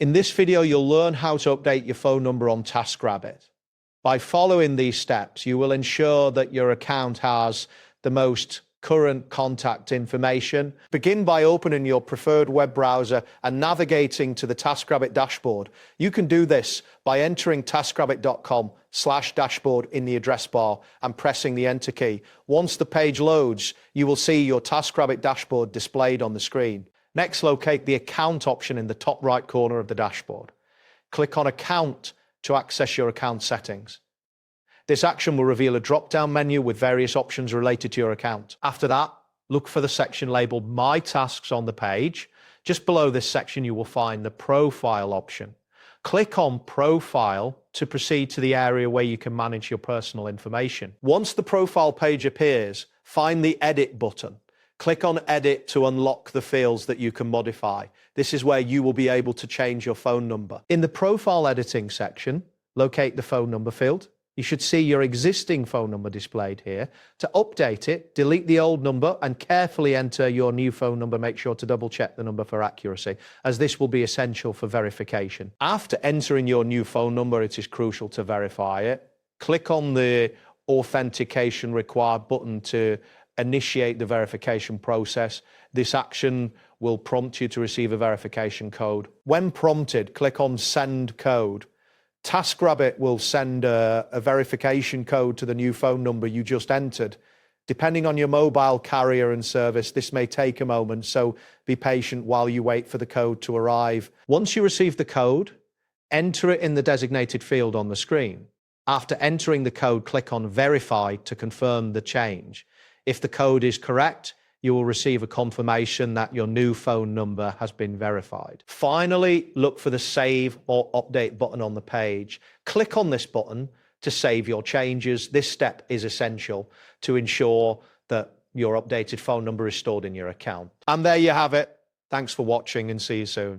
In this video, you'll learn how to update your phone number on Taskrabbit. By following these steps, you will ensure that your account has the most current contact information. Begin by opening your preferred web browser and navigating to the Taskrabbit dashboard. You can do this by entering taskrabbit.com/dashboard in the address bar and pressing the enter key. Once the page loads, you will see your Taskrabbit dashboard displayed on the screen. Next, locate the account option in the top right corner of the dashboard. Click on Account to access your account settings. This action will reveal a drop-down menu with various options related to your account. After that, look for the section labeled My Tasks on the page. Just below this section, you will find the Profile option. Click on Profile to proceed to the area where you can manage your personal information. Once the profile page appears, find the Edit button. Click on Edit to unlock the fields that you can modify. This is where you will be able to change your phone number. In the Profile Editing section, locate the phone number field. You should see your existing phone number displayed here. To update it, delete the old number and carefully enter your new phone number. Make sure to double check the number for accuracy, as this will be essential for verification. After entering your new phone number, it is crucial to verify it. Click on the Authentication Required button to initiate the verification process. This action will prompt you to receive a verification code. When prompted, click on Send Code. Taskrabbit will send a verification code to the new phone number you just entered. Depending on your mobile carrier and service, this may take a moment, so be patient while you wait for the code to arrive. Once you receive the code, enter it in the designated field on the screen. After entering the code, click on Verify to confirm the change. If the code is correct, you will receive a confirmation that your new phone number has been verified. Finally, look for the Save or Update button on the page. Click on this button to save your changes. This step is essential to ensure that your updated phone number is stored in your account. And there you have it. Thanks for watching and see you soon.